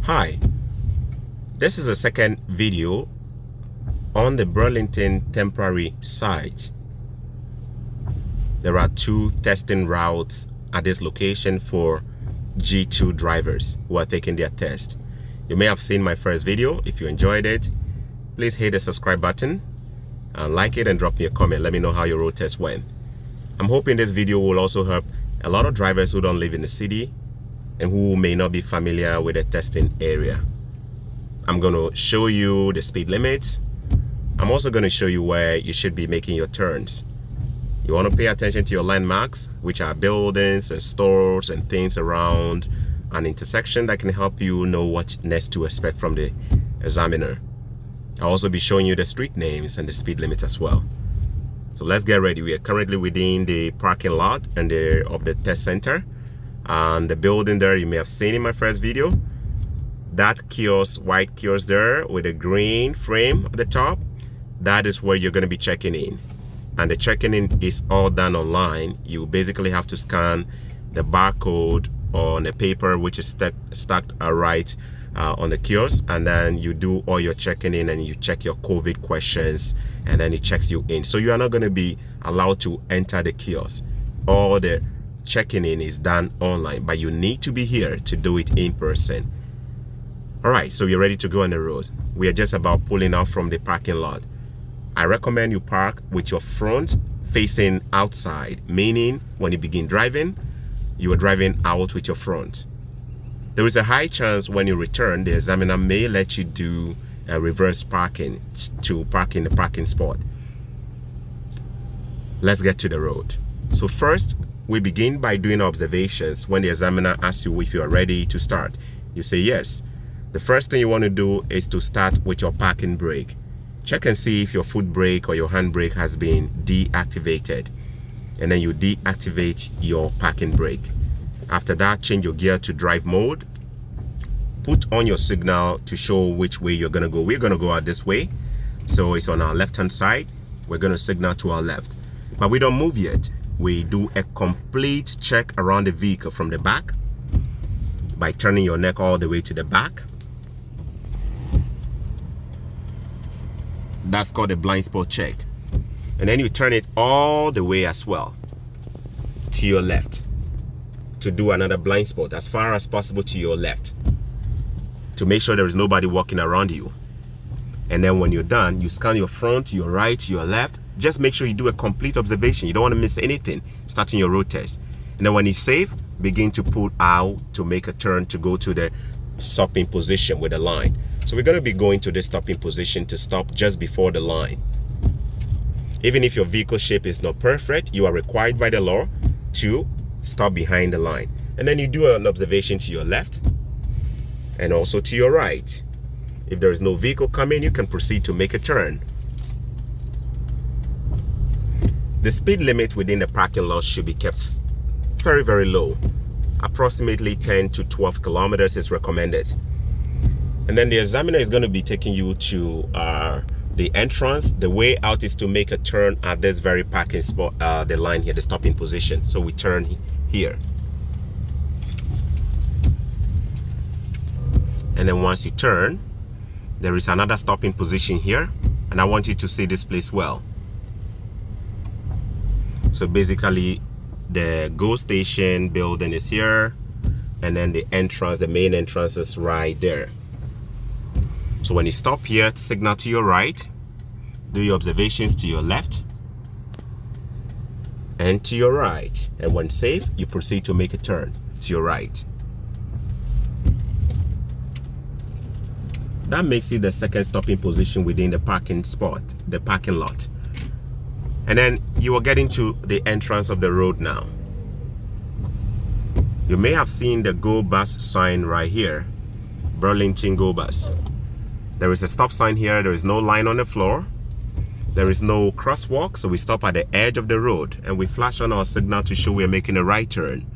Hi, this is the second video on the Burlington Temporary Site. There are two testing routes at this location for G2 drivers who are taking their test. You may have seen my first video. If you enjoyed it, please hit the subscribe button and like it and drop me a comment. Let me know how your road test went. I'm hoping this video will also help a lot of drivers who don't live in the city and who may not be familiar with the testing area. I'm going to show you the speed limits. I'm also going to show you where you should be making your turns. You want to pay attention to your landmarks, which are buildings and stores and things around an intersection that can help you know what next to expect from the examiner. I'll also be showing you the street names and the speed limits as well. So let's get ready. We are currently within the parking lot of the test center. And the building there, you may have seen in my first video, that kiosk, white kiosk there with a green frame at the top, that is where you're going to be checking in. And the checking in is all done online. You basically have to scan the barcode on the paper which is stacked right on the kiosk, and then you do all your checking in and you check your COVID questions, and then it checks you in. So you are not going to be allowed to enter the kiosk. All the checking in is done online, but you need to be here to do it in person. All right, so you're ready to go on the road. We are just about pulling out from the parking lot. I recommend you park with your front facing outside, meaning when you begin driving, you are driving out with your front. There is a high chance when you return, the examiner may let you do a reverse parking to park in the parking spot. Let's get to the road. So first, we begin by doing observations. When the examiner asks you if you are ready to start, you say yes. The first thing you want to do is to start with your parking brake. Check and see if your foot brake or your hand brake has been deactivated. And then you deactivate your parking brake. After that, change your gear to drive mode. Put on your signal to show which way you're going to go. We're going to go out this way. So it's on our left-hand side. We're going to signal to our left. But we don't move yet. We do a complete check around the vehicle from the back by turning your neck all the way to the back. That's called a blind spot check. And then you turn it all the way as well to your left to do another blind spot as far as possible to your left to make sure there is nobody walking around you. And then when you're done, you scan your front, your right, your left. Just make sure you do a complete observation. You don't want to miss anything starting your road test. And then when it's safe, begin to pull out to make a turn to go to the stopping position with the line. So we're going to be going to the stopping position to stop just before the line. Even if your vehicle shape is not perfect, you are required by the law to stop behind the line. And then you do an observation to your left and also to your right. If there is no vehicle coming, you can proceed to make a turn. The speed limit within the parking lot should be kept very, very low. Approximately 10 to 12 kilometers is recommended. And then the examiner is going to be taking you to the entrance. The way out is to make a turn at this very parking spot, the line here, the stopping position. So we turn here. And then once you turn, there is another stopping position here. And I want you to see this place well. So basically, the GO station building is here. And then the entrance, the main entrance is right there. So when you stop here, signal to your right, do your observations to your left and to your right. And when safe, you proceed to make a turn to your right. That makes it the second stopping position within the parking spot, the parking lot. And then you are getting to the entrance of the road now. You may have seen the Go Bus sign right here, Burlington Go Bus. There is a stop sign here. There is no line on the floor. There is no crosswalk. So we stop at the edge of the road and we flash on our signal to show we are making a right turn.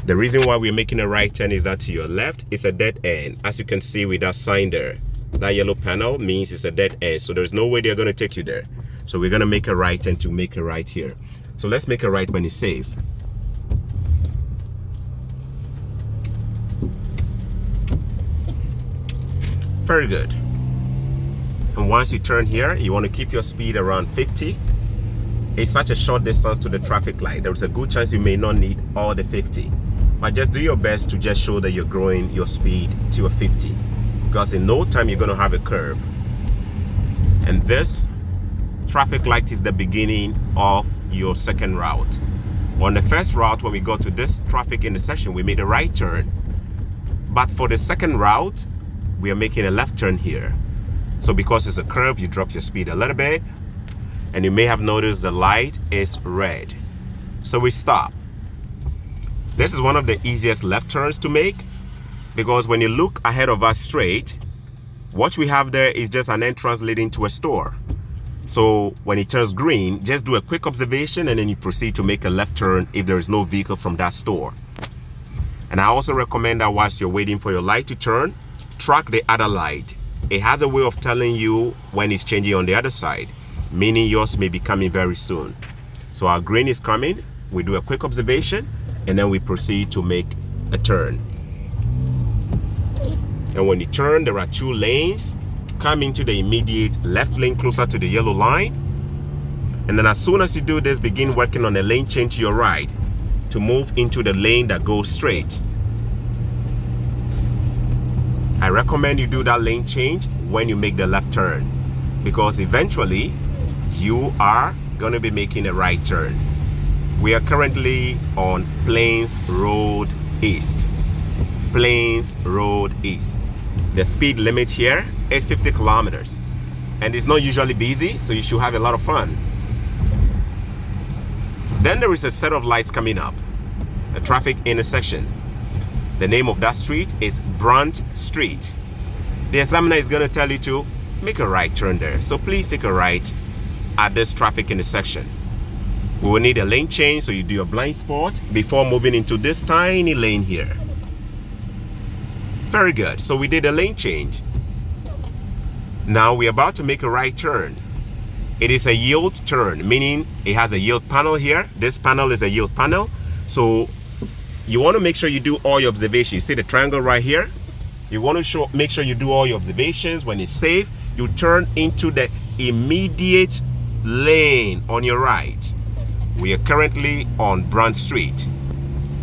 The reason why we're making a right turn is that to your left is a dead end. As you can see with that sign there, that yellow panel means it's a dead end. So there's no way they're going to take you there. So we're going to make a right turn to make a right here. So let's make a right when it's safe. Very good. And once you turn here, you want to keep your speed around 50. It's such a short distance to the traffic light. There's a good chance you may not need all the 50. But just do your best to just show that you're growing your speed to a 50. Because in no time, you're going to have a curve. And this traffic light is the beginning of your second route. On the first route, when we got to this traffic intersection, we made a right turn. But for the second route, we are making a left turn here. So because it's a curve, you drop your speed a little bit. And you may have noticed the light is red. So we stop. This is one of the easiest left turns to make, because when you look ahead of us straight, what we have there is just an entrance leading to a store. So when it turns green, just do a quick observation and then you proceed to make a left turn if there is no vehicle from that store. And I also recommend that whilst you're waiting for your light to turn, track the other light. It has a way of telling you when it's changing on the other side, meaning yours may be coming very soon. So our green is coming, we do a quick observation, and then we proceed to make a turn. And when you turn, there are two lanes. Come into the immediate left lane closer to the yellow line. And then as soon as you do this, begin working on a lane change to your right to move into the lane that goes straight. I recommend you do that lane change when you make the left turn, because eventually you are going to be making a right turn. We are currently on Plains Road East. Plains Road East. The speed limit here is 50 kilometers. And it's not usually busy, so you should have a lot of fun. Then there is a set of lights coming up. A traffic intersection. The name of that street is Brunt Street. The examiner is going to tell you to make a right turn there. So please take a right at this traffic intersection. We will need a lane change, so you do your blind spot before moving into this tiny lane here. Very good. So we did a lane change. Now we're about to make a right turn. It is a yield turn, meaning it has a yield panel here. This panel is a yield panel. So you want to make sure you do all your observations. You see the triangle right here? You want to make sure you do all your observations. When it's safe, you turn into the immediate lane on your right. We are currently on Brunt Street.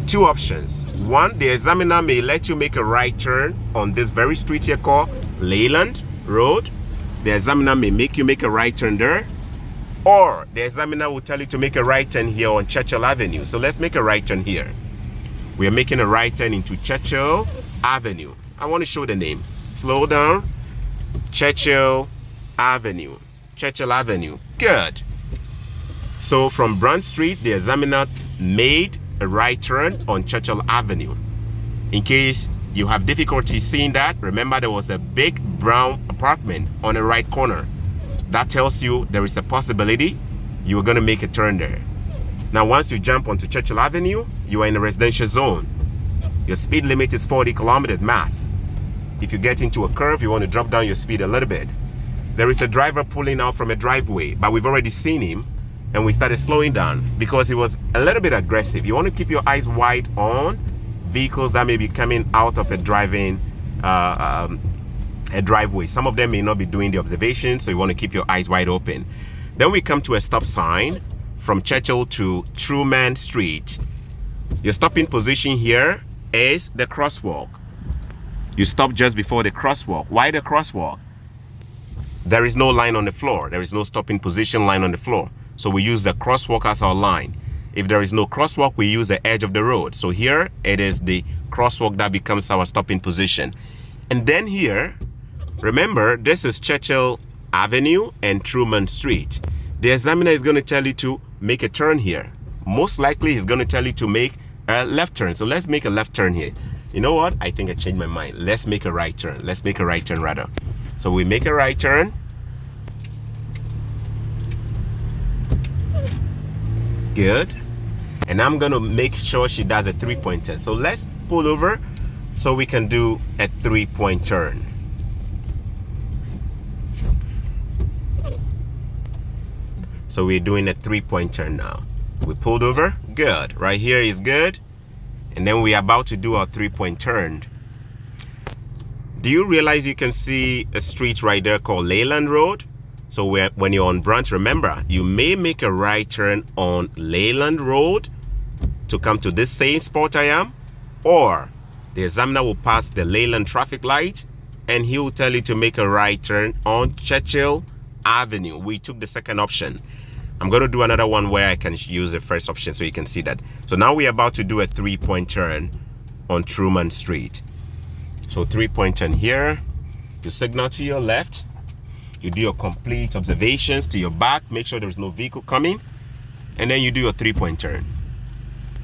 Two options. One, the examiner may let you make a right turn on this very street here called Leyland Road. The examiner may make you make a right turn there. Or the examiner will tell you to make a right turn here on Churchill Avenue. So let's make a right turn here. We are making a right turn into Churchill Avenue. I want to show the name. Slow down. Churchill Avenue. Churchill Avenue. Good. So from Brunt Street, the examiner made a right turn on Churchill Avenue. In case you have difficulty seeing that, remember there was a big brown apartment on the right corner. That tells you there is a possibility you are going to make a turn there. Now, once you jump onto Churchill Avenue, you are in a residential zone. Your speed limit is 40 kilometers max. If you get into a curve, you want to drop down your speed a little bit. There is a driver pulling out from a driveway, but we've already seen him, and we started slowing down because he was a little bit aggressive. You want to keep your eyes wide on vehicles that may be coming out of a driveway. Some of them may not be doing the observation, so you want to keep your eyes wide open. Then we come to a stop sign from Churchill to Truman Street. Your stopping position here is the crosswalk. You stop just before the crosswalk. Why the crosswalk? There is no line on the floor. There is no stopping position line on the floor. So we use the crosswalk as our line. If there is no crosswalk, we use the edge of the road. So here it is the crosswalk that becomes our stopping position. And then here, remember, this is Churchill Avenue and Truman Street. The examiner is going to tell you to make a turn here. Most likely he's going to tell you to make a left turn. So let's make a left turn here. You know what? I think I changed my mind. Let's make a right turn. Let's make a right turn rather. So we make a right turn. Good. And I'm going to make sure she does a 3-point turn. So let's pull over so we can do a 3-point turn. So we're doing a 3-point turn now. We pulled over. Good. Right here is good. And then we're about to do our 3-point turn. Do you realize you can see a street right there called Leyland Road? So when you're on Brant, remember, you may make a right turn on Leyland Road to come to this same spot I am, or the examiner will pass the Leyland traffic light and he will tell you to make a right turn on Churchill Avenue. We took the second option. I'm going to do another one where I can use the first option so you can see that. So now we're about to do a 3-point turn on Truman Street. So 3-point turn here. You signal to your left. You do your complete observations to your back. Make sure there's no vehicle coming. And then you do your 3-point turn.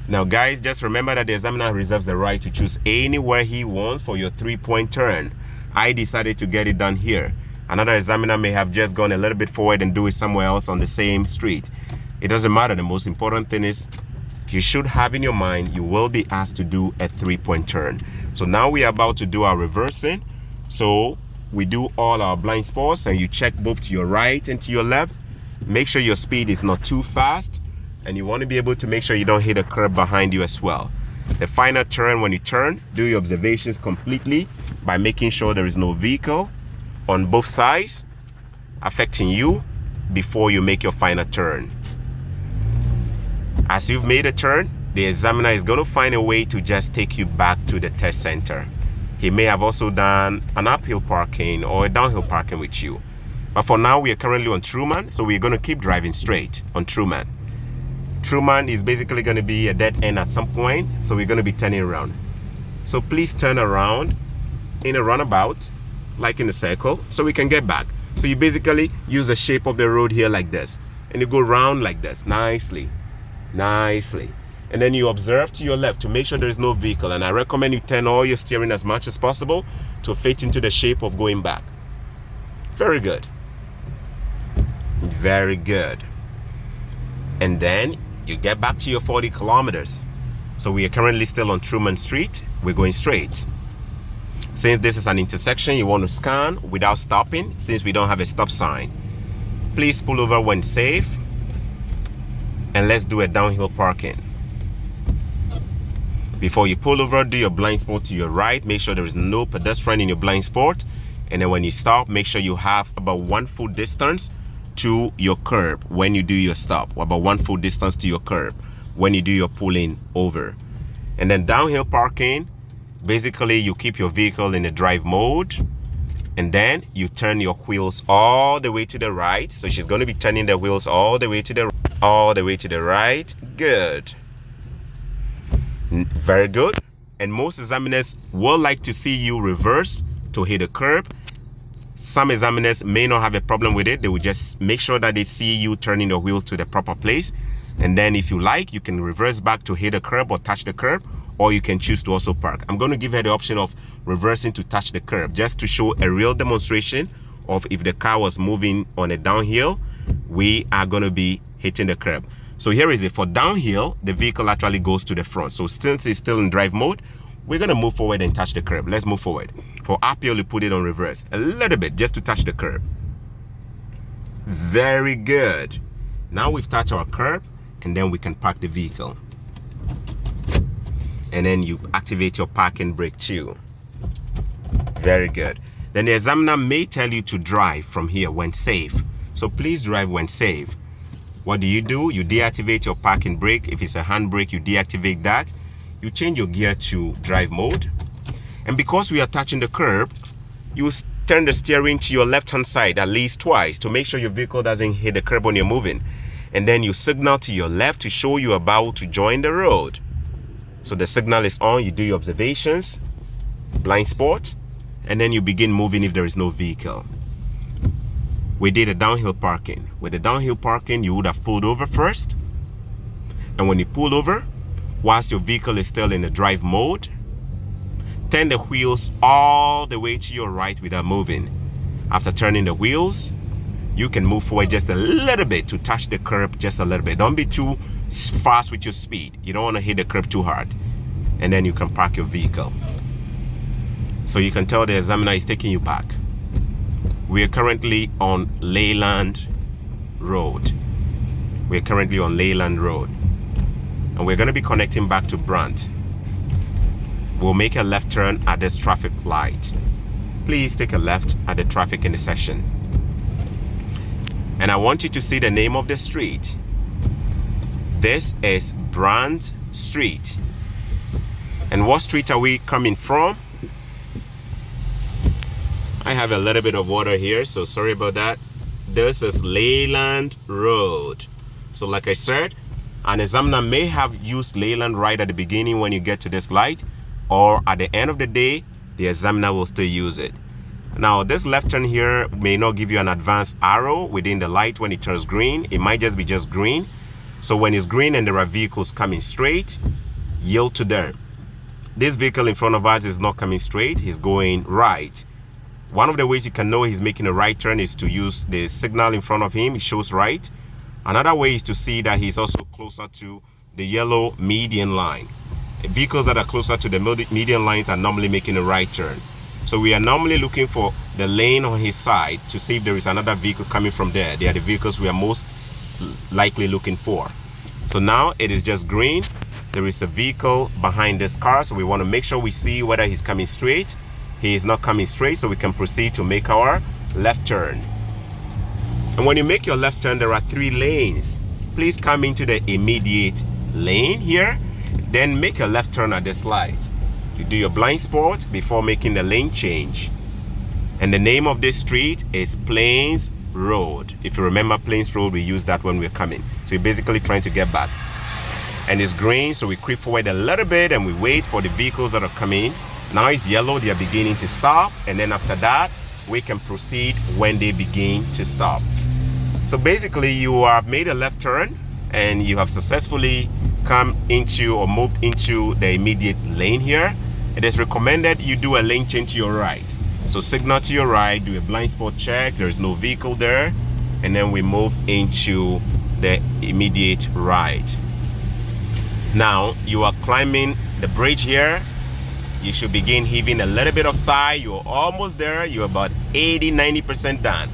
Now guys, just remember that the examiner reserves the right to choose anywhere he wants for your 3-point turn. I decided to get it done here. Another examiner may have just gone a little bit forward and do it somewhere else on the same street. It doesn't matter. The most important thing is you should have in your mind you will be asked to do a 3-point turn. So now we are about to do our reversing. So we do all our blind spots and you check both to your right and to your left. Make sure your speed is not too fast, and you want to be able to make sure you don't hit a curb behind you as well. The final turn, when you turn, do your observations completely by making sure there is no vehicle on both sides affecting you before you make your final turn. As you've made a turn, the examiner is going to find a way to just take you back to the test center. He may have also done an uphill parking or a downhill parking with you. But for now, we are currently on Truman, so we're going to keep driving straight on Truman. Truman is basically going to be a dead end at some point, so we're going to be turning around. So please turn around in a roundabout, like in a circle, so we can get back. So you basically use the shape of the road here like this, and you go round like this, nicely. And then you observe to your left to make sure there is no vehicle, and I recommend you turn all your steering as much as possible to fit into the shape of going back. Very good. Very good. And then you get back to your 40 kilometers. So we are currently still on Truman Street. We're going straight. Since this is an intersection, you want to scan without stopping, since we don't have a stop sign. Please pull over when safe. And let's do a downhill parking. Before you pull over, do your blind spot to your right. Make sure there is no pedestrian in your blind spot. And then when you stop, make sure you have about 1 foot distance to your curb when you do your stop. About 1 foot distance to your curb when you do your pulling over. And then downhill parking, basically you keep your vehicle in the drive mode. And then you turn your wheels all the way to the right. So she's going to be turning the wheels all the way to the right. Good. Very good. And most examiners will like to see you reverse to hit a curb. Some examiners may not have a problem with it. They will just make sure that they see you turning the wheels to the proper place. And then if you like, you can reverse back to hit a curb or touch the curb, or you can choose to also park. I'm going to give her the option of reversing to touch the curb, just to show a real demonstration of if the car was moving on a downhill, we are going to be hitting the curb. So here is it. For downhill, the vehicle actually goes to the front. So since it's still in drive mode, we're going to move forward and touch the curb. Let's move forward. For uphill, you put it on reverse a little bit just to touch the curb. Very good. Now we've touched our curb, and then we can park the vehicle. And then you activate your parking brake too. Very good. Then the examiner may tell you to drive from here when safe. So please drive when safe. What do? You deactivate your parking brake. If it's a handbrake, you deactivate that. You change your gear to drive mode. And because we are touching the curb, you turn the steering to your left-hand side at least twice to make sure your vehicle doesn't hit the curb when you're moving. And then you signal to your left to show you about to join the road. So the signal is on, you do your observations, blind spot, and then you begin moving if there is no vehicle. We did a downhill parking. With the downhill parking, you would have pulled over first. And when you pull over, whilst your vehicle is still in the drive mode, turn the wheels all the way to your right without moving. After turning the wheels, you can move forward just a little bit to touch the curb just a little bit. Don't be too fast with your speed. You don't want to hit the curb too hard. And then you can park your vehicle. So you can tell the examiner is taking you back. We are currently on Leyland Road. We are currently on Leyland Road. And we're going to be connecting back to Brant. We'll make a left turn at this traffic light. please take a left at the traffic intersection. And I want you to see the name of the street. This is Brand Street. And what street are we coming from? I have a little bit of water here, so sorry about that. This is Leyland Road. So like I said, an examiner may have used Leyland right at the beginning when you get to this light, or at the end of the day, the examiner will still use it. Now, this left turn here may not give you an advanced arrow within the light when it turns green. It might just be just green. So when it's green and there are vehicles coming straight, yield to them. This vehicle in front of us is not coming straight, he's going right. One of the ways you can know he's making a right turn is to use the signal in front of him. It shows right. Another way is to see that he's also closer to the yellow median line. Vehicles that are closer to the median lines are normally making a right turn. So we are normally looking for the lane on his side to see if there is another vehicle coming from there. They are the vehicles we are most likely looking for. So now it is just green. There is a vehicle behind this car, so we want to make sure we see whether he's coming straight. He is not coming straight, so we can proceed to make our left turn. And when you make your left turn, there are 3 lanes. Please come into the immediate lane here, then make a left turn at this light. You do your blind spot before making the lane change. And the name of this street is Plains Road. If you remember Plains Road, we use that when we're coming. So you're basically trying to get back. And it's green, so we creep forward a little bit and we wait for the vehicles that are coming. Now it's yellow, they are beginning to stop, and then after that we can proceed when they begin to stop. So basically you have made a left turn and you have successfully come into or moved into the immediate lane here. It is recommended you do a lane change to your right. So signal to your right, do a blind spot check, there is no vehicle there, and then we move into the immediate right. Now you are climbing the bridge here. You should begin heaving a little bit of sigh. You're almost there. You're about 80-90% done.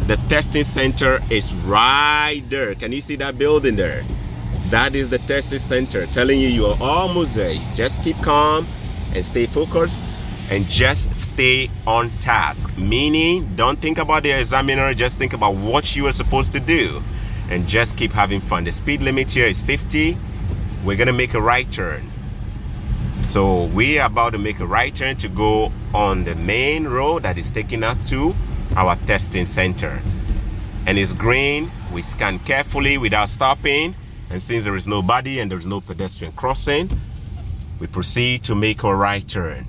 The testing center is right there. Can you see that building there? That is the testing center, telling you you are almost there. Just keep calm and stay focused and just stay on task. Meaning, don't think about the examiner, just think about what you are supposed to do and just keep having fun. The speed limit here is 50. We're gonna make a right turn. So we are about to make a right turn to go on the main road that is taking us to our testing center. And it's green. We scan carefully without stopping. And since there is nobody and there is no pedestrian crossing, we proceed to make a right turn.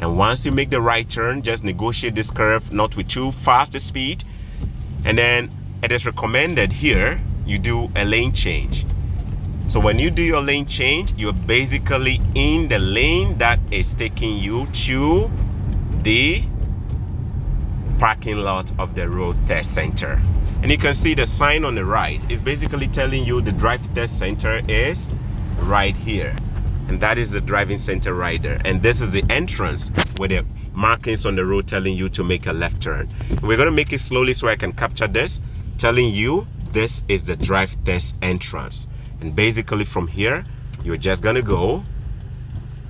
And once you make the right turn, just negotiate this curve not with too fast a speed. And then it is recommended here you do a lane change. So when you do your lane change, you're basically in the lane that is taking you to the parking lot of the road test center. And you can see the sign on the right is basically telling you the drive test center is right here. And that is the driving center right there. And this is the entrance with the markings on the road telling you to make a left turn. And we're going to make it slowly so I can capture this, telling you this is the drive test entrance. And basically from here, you're just gonna go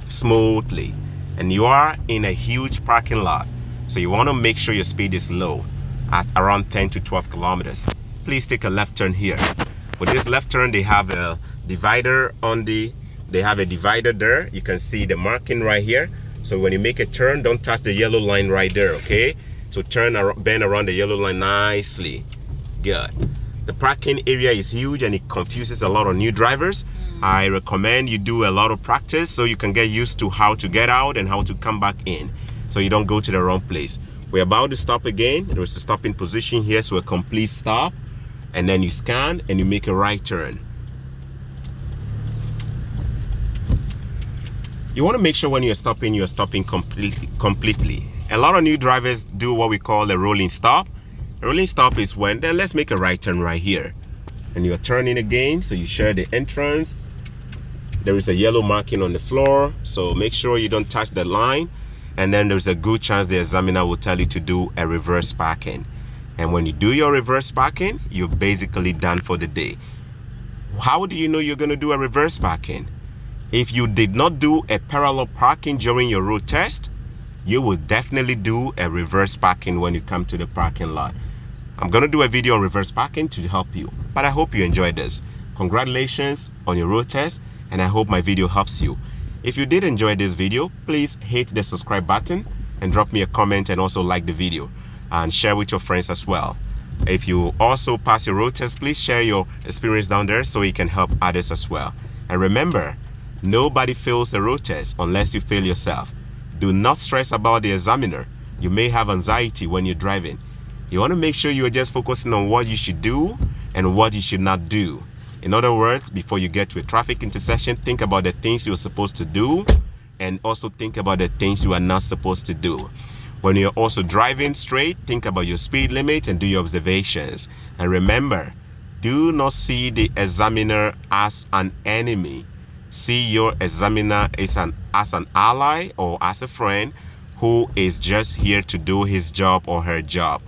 smoothly. And you are in a huge parking lot. So you wanna make sure your speed is low at around 10 to 12 kilometers. Please take a left turn here. For this left turn, they have a divider there. You can see the marking right here. So when you make a turn, don't touch the yellow line right there, okay? So bend around the yellow line nicely. Good. The parking area is huge and it confuses a lot of new drivers. I recommend you do a lot of practice so you can get used to how to get out and how to come back in, so you don't go to the wrong place. We're about to stop again. There's a stopping position here, so a complete stop. And then you scan and you make a right turn. You want to make sure when you're stopping completely. A lot of new drivers do what we call a rolling stop. A rolling stop is when, then let's make a right turn right here. And you're turning again, so you share the entrance. There is a yellow marking on the floor, so make sure you don't touch the line. And then there's a good chance the examiner will tell you to do a reverse parking. And when you do your reverse parking, you're basically done for the day. How do you know you're going to do a reverse parking? If you did not do a parallel parking during your road test, you will definitely do a reverse parking when you come to the parking lot. I'm going to do a video on reverse parking to help you, but I hope you enjoyed this. Congratulations on your road test, and I hope my video helps you. If you did enjoy this video, please hit the subscribe button and drop me a comment, and also like the video and share with your friends as well. If you also pass your road test, please share your experience down there so you can help others as well. And remember, nobody fails a road test unless you fail yourself. Do not stress about the examiner. You may have anxiety when you're driving. You want to make sure you are just focusing on what you should do and what you should not do. In other words, before you get to a traffic intersection, think about the things you're supposed to do, and also think about the things you are not supposed to do. When you're also driving straight, think about your speed limit and do your observations. And remember, do not see the examiner as an enemy. See your examiner as an ally or as a friend who is just here to do his job or her job.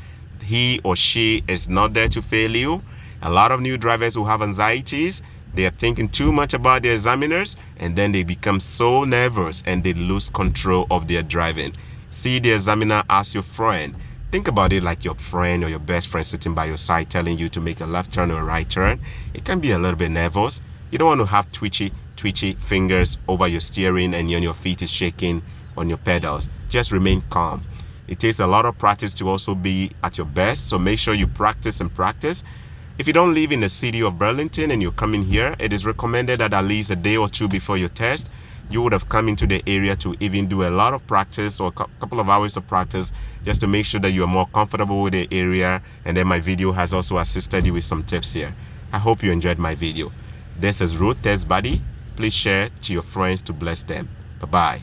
He or she is not there to fail you. A lot of new drivers who have anxieties, they are thinking too much about their examiners, and then they become so nervous and they lose control of their driving. See the examiner as your friend. Think about it like your friend or your best friend sitting by your side telling you to make a left turn or a right turn. It can be a little bit nervous. You don't want to have twitchy fingers over your steering and your feet is shaking on your pedals. Just remain calm. It takes a lot of practice to also be at your best, so make sure you practice and practice. If you don't live in the city of Burlington and you're coming here, it is recommended that at least a day or two before your test, you would have come into the area to even do a lot of practice or a couple of hours of practice just to make sure that you are more comfortable with the area. And then my video has also assisted you with some tips here. I hope you enjoyed my video. This is Road Test Buddy. Please share to your friends to bless them. Bye-bye.